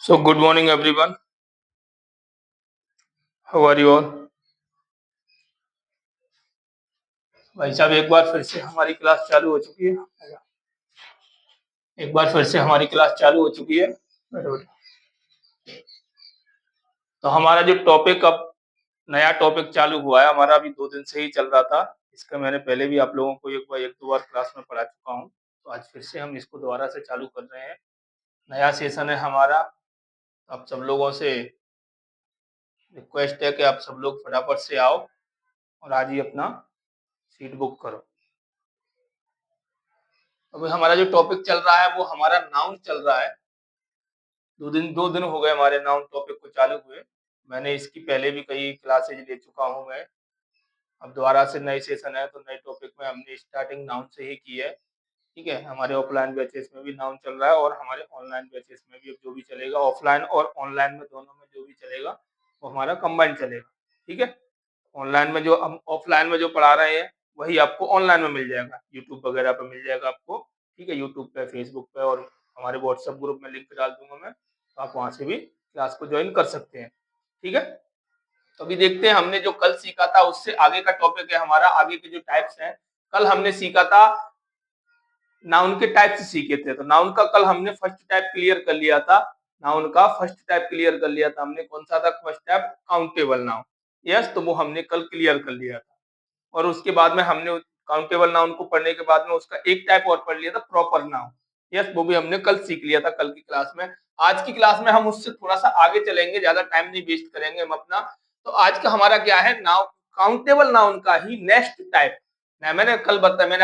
So good morning everyone. How are you all? भाई साहब एक बार फिर से हमारी क्लास चालू हो चुकी है। एक बार फिर से हमारी क्लास चालू हो चुकी है। तो हमारा जो टॉपिक अब नया टॉपिक चालू हुआ है, हमारा अभी 2 दिन से ही चल रहा था। इसका मैंने पहले भी आप लोगों को एक दो बार क्लास में पढ़ा चुका हूँ। तो आज फिर से हम इसको दोबारा से चालू कर रहे हैं। नया सेशन है हमारा। आप सब लोगों से रिक्वेस्ट है कि आप सब लोग फटाफट से आओ और आज ही अपना सीट बुक करो। अभी हमारा जो टॉपिक चल रहा है वो हमारा नाउन चल रहा है। 2 दिन हो गए हमारे नाउन टॉपिक को चालू हुए। मैंने इसकी पहले भी कई क्लासेज ले चुका हूँ मैं। अब दोबारा से नई सेशन है तो नए टॉपिक में हमने स्टार्टिंग नाउन से ही की है। ठीक है, हमारे ऑफलाइन बैचेस में भी नाउन चल रहा है और हमारे ऑनलाइन बैचेस में भी अब जो भी चलेगा, ऑफलाइन और ऑनलाइन में दोनों में जो भी चलेगा वो हमारा कंबाइंड चलेगा। ठीक है, ऑनलाइन में जो हम ऑफलाइन में जो पढ़ा रहे हैं वही आपको ऑनलाइन में मिल जाएगा, यूट्यूब वगैरह पे मिल जाएगा आपको। ठीक है, यूट्यूब पे, फेसबुक पे और हमारे व्हाट्सएप ग्रुप में लिंक डाल दूंगा मैं, तो आप वहाँ से भी क्लास को ज्वाइन कर सकते हैं। ठीक है, तो अभी देखते हैं हमने जो कल सीखा था उससे आगे का टॉपिक है हमारा, आगे के जो टाइप्स हैं। कल हमने सीखा था नाउन के टाइप्स सीखे थे, तो नाउन का कल हमने फर्स्ट टाइप क्लियर कर लिया था। नाउन का फर्स्ट टाइप क्लियर कर लिया था हमने। कौन सा था first type? Countable noun. Yes, तो वो हमने कल क्लियर कर लिया था। और उसके बाद में हमने काउंटेबल नाउन को पढ़ने के बाद में उसका एक टाइप और पढ़ लिया था, प्रॉपर नाउन। यस, वो भी हमने कल सीख लिया था कल की क्लास में। आज की क्लास में हम उससे थोड़ा सा आगे चलेंगे, ज्यादा टाइम नहीं वेस्ट करेंगे हम अपना। तो आज का हमारा क्या है, नाउन, काउंटेबल नाउन का ही नेक्स्ट टाइप। मैंने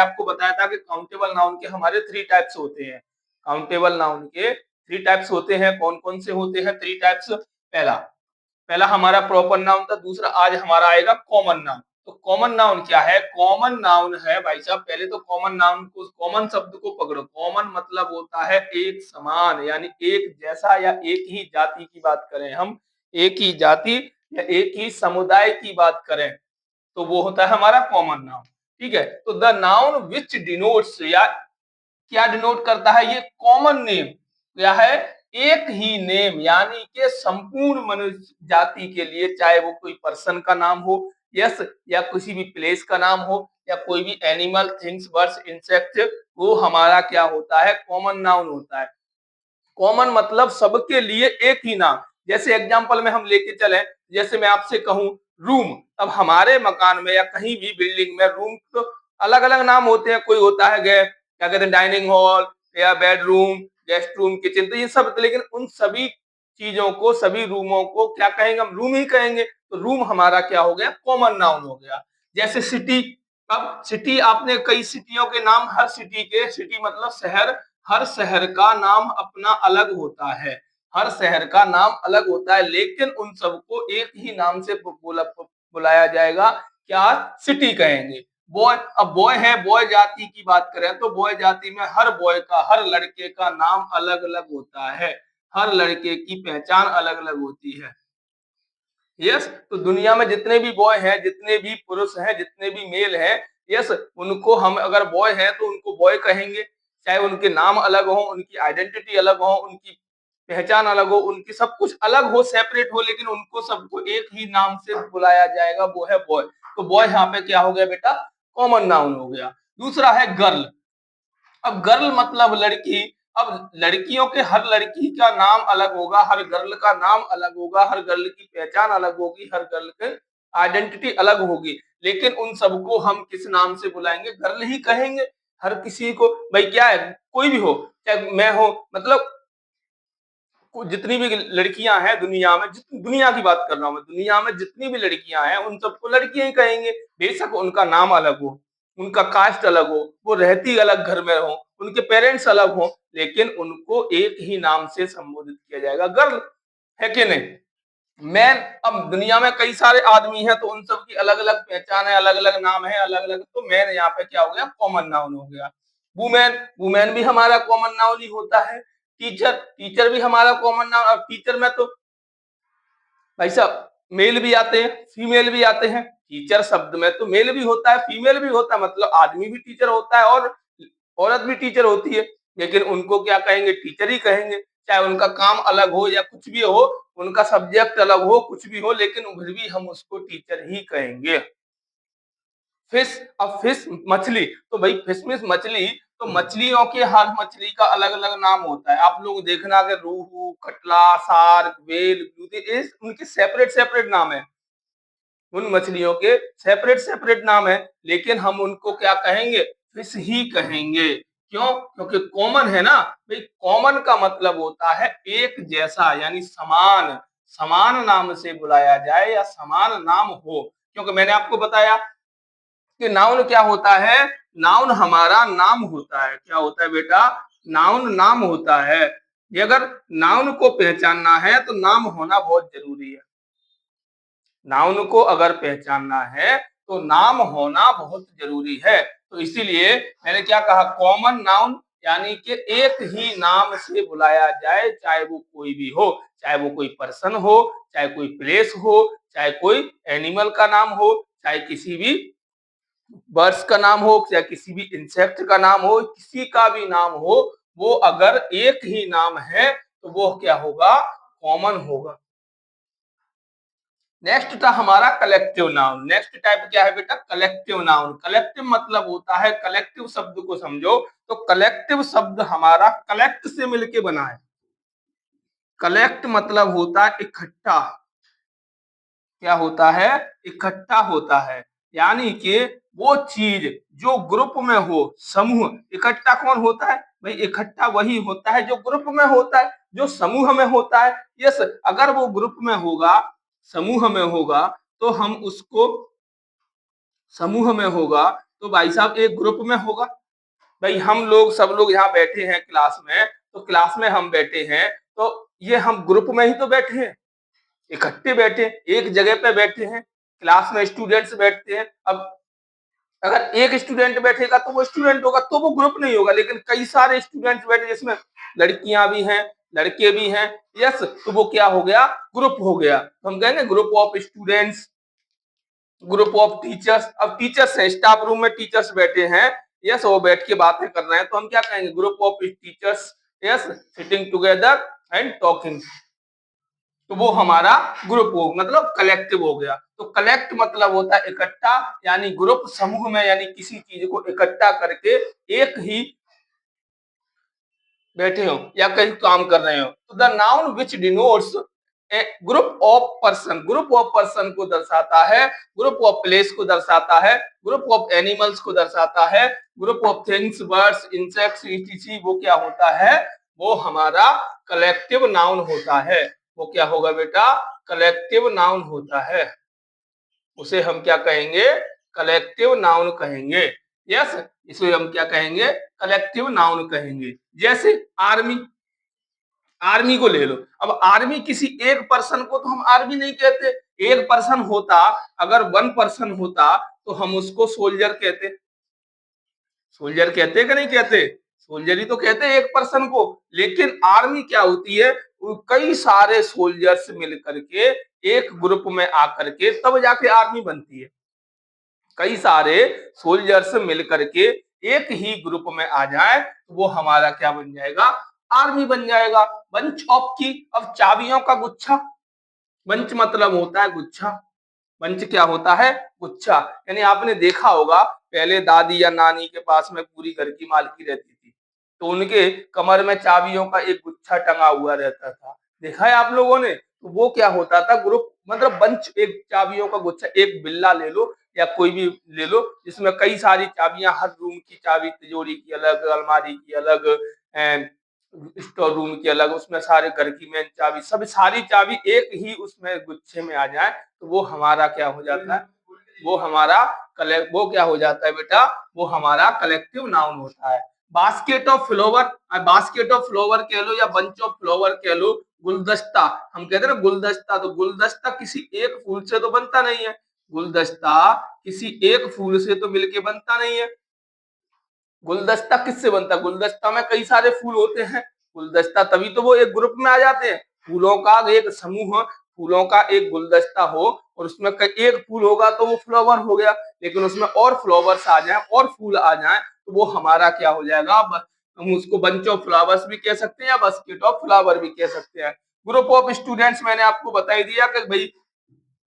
आपको बताया था कि काउंटेबल नाउन के हमारे 3 टाइप्स होते हैं। काउंटेबल नाउन के 3 टाइप्स होते हैं। कौन कौन से होते हैं 3 टाइप्स? पहला पहला हमारा प्रॉपर नाउन था, दूसरा आज हमारा आएगा कॉमन नाउन। तो कॉमन नाउन क्या है? कॉमन नाउन है भाई साहब, पहले तो कॉमन नाउन को, कॉमन शब्द को पकड़ो। कॉमन मतलब होता है एक समान, यानी एक जैसा या एक ही जाति की बात करें हम, एक ही जाति या एक ही समुदाय की बात करें तो वो होता है हमारा कॉमन नाउन। ठीक है, तो द नाउन विच डिनोट्स, या क्या डिनोट करता है ये? Common name. क्या है? एक ही नेम, यानी कि संपूर्ण मनुष्य जाति के लिए, चाहे वो कोई पर्सन का नाम हो, यस, या किसी भी प्लेस का नाम हो, या कोई भी एनिमल, थिंग्स, बर्ड्स, इंसेक्ट, वो हमारा क्या होता है? कॉमन नाउन होता है। कॉमन मतलब सबके लिए एक ही नाम। जैसे एग्जांपल में हम लेके चले, जैसे मैं आपसे कहूं रूम, अब हमारे मकान में या कहीं भी बिल्डिंग में रूम तो अलग अलग नाम होते हैं। कोई होता है क्या कहते हैं, डाइनिंग हॉल या बेडरूम, गेस्ट रूम, किचन, तो ये सब, लेकिन उन सभी चीजों को, सभी रूमों को क्या कहेंगे? हम रूम ही कहेंगे। तो रूम हमारा क्या हो गया? कॉमन नाउन हो गया। जैसे सिटी, अब सिटी, आपने कई सिटियों के नाम, हर सिटी के, सिटी मतलब शहर, हर शहर का नाम अपना अलग होता है। हर शहर का नाम अलग होता है, लेकिन उन सबको एक ही नाम से बुलाया जाएगा। क्या? सिटी कहेंगे। बॉय, अब बॉय है, बॉय जाति की बात करें तो बॉय जाति में हर बॉय का, हर लड़के का नाम अलग अलग होता है। हर लड़के की पहचान अलग अलग होती है। यस, तो दुनिया में जितने भी बॉय हैं, जितने भी पुरुष हैं, जितने भी मेल हैं, यस, उनको हम अगर बॉय हैं तो उनको बॉय कहेंगे। चाहे उनके नाम अलग हो, उनकी आइडेंटिटी अलग हो, उनकी पहचान अलग हो, उनकी सब कुछ अलग हो, सेपरेट हो, लेकिन उनको सबको एक ही नाम से बुलाया जाएगा, वो है बॉय। तो बॉय यहाँ पे क्या हो गया बेटा? कॉमन नाउन हो गया। दूसरा है गर्ल। अब गर्ल मतलब लड़की। अब लड़कियों के, हर लड़की का नाम अलग होगा, हर गर्ल का नाम अलग होगा, हर गर्ल की पहचान अलग होगी, हर गर्ल की आइडेंटिटी अलग होगी, लेकिन उन सबको हम किस नाम से बुलाएंगे? गर्ल ही कहेंगे। हर किसी को, भाई क्या है, कोई भी हो, चाहे मैं हो, मतलब जितनी भी लड़कियां हैं दुनिया में, जितनी, दुनिया की बात कर रहा हूं मैं, दुनिया में जितनी भी लड़कियां हैं उन सबको लड़कियां ही कहेंगे। बेशक उनका नाम अलग हो, उनका कास्ट अलग हो, वो रहती अलग घर में हो, उनके पेरेंट्स अलग हो, लेकिन उनको एक ही नाम से संबोधित किया जाएगा, गर्ल। है कि नहीं? मैन, अब दुनिया में कई सारे आदमी हैं तो उन सब की अलग अलग पहचान है, अलग अलग नाम है, अलग अलग, तो मैन यहाँ पे क्या हो गया? कॉमन नाउन हो गया। वुमेन, वुमेन भी हमारा कॉमन नाउन ही होता है। टीचर, टीचर भी हमारा कॉमन नाउन। अब टीचर में तो भाई साहब मेल भी आते हैं, फीमेल भी आते हैं। टीचर शब्द में तो मेल भी होता है, फीमेल भी होता है, मतलब आदमी भी टीचर होता है और औरत भी टीचर होती है, लेकिन उनको क्या कहेंगे? टीचर ही कहेंगे। चाहे उनका काम अलग हो या कुछ भी हो, उनका सब्जेक्ट अलग हो, कुछ भी हो, लेकिन फिर भी हम उसको टीचर ही कहेंगे। फिश, अब फिश मछली, तो भाई फिश मीन्स मछली, तो मछलियों के हर मछली का अलग अलग नाम होता है। आप लोग देखना कि रोहू, कटला, शार्क, व्हेल, उनके सेपरेट सेपरेट नाम है। उन मछलियों के सेपरेट सेपरेट नाम है, लेकिन हम उनको क्या कहेंगे, फिश ही कहेंगे। क्यों? क्योंकि कॉमन है ना भाई। कॉमन का मतलब होता है एक जैसा, यानी समान, समान नाम से बुलाया जाए या समान नाम हो। क्योंकि मैंने आपको बताया कि नाउन क्या होता है, नाउन हमारा नाम होता है। क्या होता है बेटा? नाउन नाम होता है। ये अगर नाउन को पहचानना है तो नाम होना बहुत जरूरी है। नाउन को अगर पहचानना है तो नाम होना बहुत जरूरी है। तो इसीलिए मैंने क्या कहा, कॉमन नाउन, यानी कि एक ही नाम से बुलाया जाए, चाहे वो कोई भी हो, चाहे वो कोई पर्सन हो, चाहे कोई प्लेस हो, चाहे कोई एनिमल का नाम हो, चाहे किसी भी बर्ड्स का नाम हो, चाहे किसी भी इंसेक्ट का नाम हो, किसी का भी नाम हो, वो अगर एक ही नाम है तो वो क्या होगा, कॉमन होगा। नेक्स्ट था हमारा कलेक्टिव नाउन। नेक्स्ट टाइप क्या है बेटा, कलेक्टिव नाउन। कलेक्टिव मतलब होता है, कलेक्टिव शब्द को समझो तो कलेक्टिव शब्द हमारा कलेक्ट से मिलके बना है। कलेक्ट मतलब होता है इकट्ठा। क्या होता है? इकट्ठा होता है। यानी कि वो चीज जो ग्रुप में हो, समूह, इकट्ठा कौन होता है भाई? इकट्ठा वही होता है जो ग्रुप में होता है, जो समूह में होता है। यस, अगर वो ग्रुप में होगा, समूह में होगा, तो हम उसको, समूह में होगा तो भाई साहब एक ग्रुप में होगा। भाई हम लोग, सब लोग यहाँ बैठे हैं क्लास में, तो क्लास में हम बैठे हैं तो ये हम ग्रुप में ही तो बैठे हैं, इकट्ठे बैठे, एक जगह पे बैठे हैं। क्लास में स्टूडेंट्स बैठते हैं। अब अगर एक स्टूडेंट बैठेगा तो वो स्टूडेंट होगा, तो वो ग्रुप नहीं होगा। लेकिन कई सारे स्टूडेंट्स बैठे, जिसमें लड़कियां भी हैं, लड़के भी हैं, यस, तो वो क्या हो गया, ग्रुप हो गया। तो हम कहेंगे group of students, group of teachers. अब टीचर्स हैं, स्टाफ रूम में टीचर्स बैठे हैं, यस, वो बैठ के बातें कर रहे हैं, तो हम क्या कहेंगे, group of teachers, yes, sitting together and talking. तो वो हमारा ग्रुप हो, मतलब कलेक्टिव हो गया। तो कलेक्ट मतलब होता है इकट्ठा, यानी ग्रुप, समूह में, यानी किसी चीज को इकट्ठा करके एक ही बैठे हो या कहीं काम कर रहे हो। तो the noun which denotes A group of person, group of person को दर्शाता है, ग्रुप ऑफ प्लेस को दर्शाता है, ग्रुप ऑफ एनिमल्स को दर्शाता है, group of things, birds, insects, etc, वो क्या होता है, वो हमारा कलेक्टिव नाउन होता है। वो क्या होगा बेटा, कलेक्टिव नाउन होता है। उसे हम क्या कहेंगे, कलेक्टिव नाउन कहेंगे। यस, इसे हम क्या कहेंगे, कलेक्टिव नाउन कहेंगे। जैसे आर्मी, आर्मी को ले लो। अब आर्मी, किसी एक पर्सन को तो हम आर्मी नहीं कहते। एक पर्सन होता, अगर वन पर्सन होता तो हम उसको सोल्जर कहते। सोल्जर कहते कि नहीं कहते? सोल्जर ही तो कहते हैं एक पर्सन को। लेकिन आर्मी क्या होती है, कई सारे सोल्जर्स मिल करके एक ग्रुप में आकर के तब जाके आर्मी बनती है। कई सारे सोल्जर्स मिल करके एक ही ग्रुप में आ जाए तो वो हमारा क्या बन जाएगा, आर्मी बन जाएगा। बंच ऑफ की, अब चाबियों का गुच्छा। बंच मतलब होता है गुच्छा। बंच क्या होता है, गुच्छा। यानी आपने देखा होगा, पहले दादी या नानी के पास में पूरी घर की मालकी रहती थी, तो उनके कमर में चाबियों का एक गुच्छा टंगा हुआ रहता था। देखा है आप लोगों ने? तो वो क्या होता था, ग्रुप, मतलब बंच, एक चाबियों का गुच्छा। एक बिल्ला ले लो या कोई भी ले लो, जिसमें कई सारी चाबियां, हर रूम की चाबी, तिजोरी की अलग, अलमारी की अलग, स्टोर रूम की अलग, उसमें सारे घर की मेन चाबी, सब सारी चाबी एक ही उसमें गुच्छे में आ जाए तो वो हमारा क्या हो जाता है, वो हमारा वो क्या हो जाता है बेटा, वो हमारा कलेक्टिव नाउन होता है। Basket of flower, basket of flower कह लो या बंच ऑफ फ्लावर कह लो, गुलदस्ता, हम कहते हैं ना गुलदस्ता, तो गुलदस्ता किसी एक फूल से तो बनता नहीं है। गुलदस्ता किसी एक फूल से तो मिलके बनता नहीं है। गुलदस्ता किससे बनता है, गुलदस्ता में कई सारे फूल होते हैं। गुलदस्ता तभी तो वो एक ग्रुप में आ जाते हैं। फूलों का एक समूह, फूलों का एक गुलदस्ता हो और उसमें एक फूल होगा तो वो फ्लावर हो गया। लेकिन उसमें और फ्लावर्स आ जाए और फूल आ जाए तो वो हमारा क्या हो जाएगा, हम उसको बंच ऑफ फ्लावर्स भी कह सकते हैं या बास्केट ऑफ फ्लावर भी कह सकते हैं। ग्रुप ऑफ स्टूडेंट्स मैंने आपको बता ही दिया कि भाई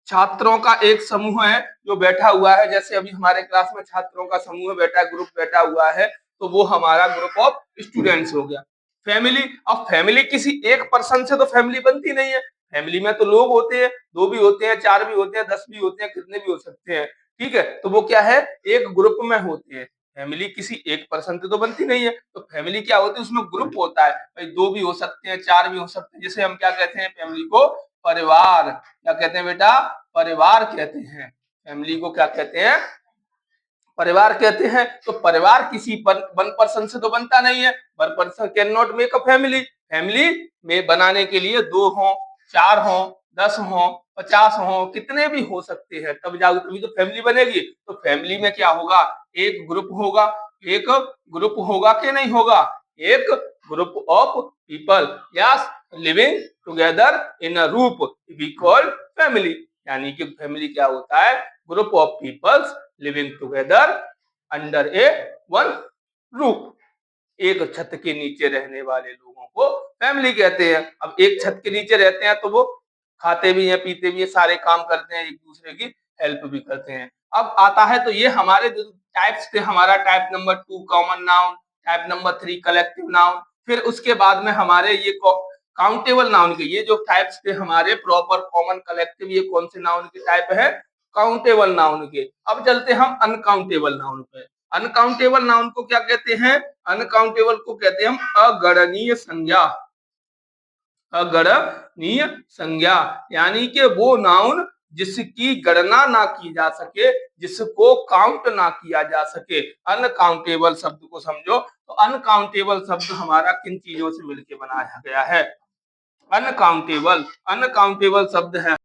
छात्रों का एक समूह है जो बैठा हुआ है, जैसे अभी हमारे क्लास में छात्रों का समूह बैठा है, ग्रुप बैठा हुआ है, तो वो हमारा ग्रुप ऑफ स्टूडेंट्स हो गया। फैमिली, अब फैमिली किसी एक पर्सन से तो फैमिली बनती नहीं है, फैमिली में तो लोग होते हैं, 2 भी होते हैं, 4 भी होते हैं, 10 भी होते हैं, कितने भी हो सकते हैं, ठीक है। तो वो क्या है, एक ग्रुप में होते हैं। फैमिली किसी एक पर्सन से तो बनती नहीं है, तो फैमिली क्या होती है, उसमें ग्रुप होता है भाई, 2 भी हो सकते हैं, 4 भी हो सकते हैं, जिसे हम क्या कहते हैं, फैमिली को परिवार। क्या कहते हैं बेटा, परिवार कहते हैं। फैमिली को क्या कहते हैं, परिवार कहते हैं। तो परिवार किसी वन पर्सन से तो बनता नहीं है, one person can not make a family. Family में बनाने के लिए 2 हों, 4 हों, 10 हों, 50 हों, कितने भी हो सकते हैं, तब जाकर तभी तो फैमिली बनेगी। तो फैमिली में क्या होगा, एक ग्रुप होगा, एक ग्रुप होगा कि नहीं होगा, एक group of people is living together in a room we call family. यानी कि फैमिली क्या होता है, group of peoples living together under a one roof. एक छत के नीचे रहने वाले लोगों को फैमिली कहते हैं। अब एक छत के नीचे रहते हैं तो वो खाते भी हैं, पीते भी हैं, सारे काम करते हैं, एक दूसरे की हेल्प भी करते हैं। अब आता है, तो ये हमारे जो टाइप्स थे, हमारा type number 2 common noun, type number 3 collective noun, फिर उसके बाद में हमारे ये काउंटेबल नाउन के ये जो टाइप्स थे हमारे, प्रॉपर, कॉमन, कलेक्टिव, ये कौन से नाउन के टाइप है, काउंटेबल नाउन के। अब चलते हम अनकाउंटेबल नाउन पे। अनकाउंटेबल नाउन को क्या कहते हैं, अनकाउंटेबल को कहते हैं हम अगणनीय संज्ञा। अगणनीय संज्ञा यानी कि वो नाउन जिसकी गणना ना की जा सके, जिसको काउंट ना किया जा सके। अनकाउंटेबल शब्द को समझो, तो अनकाउंटेबल शब्द हमारा किन चीजों से मिलकर बनाया गया है। अनकाउंटेबल, अनकाउंटेबल शब्द है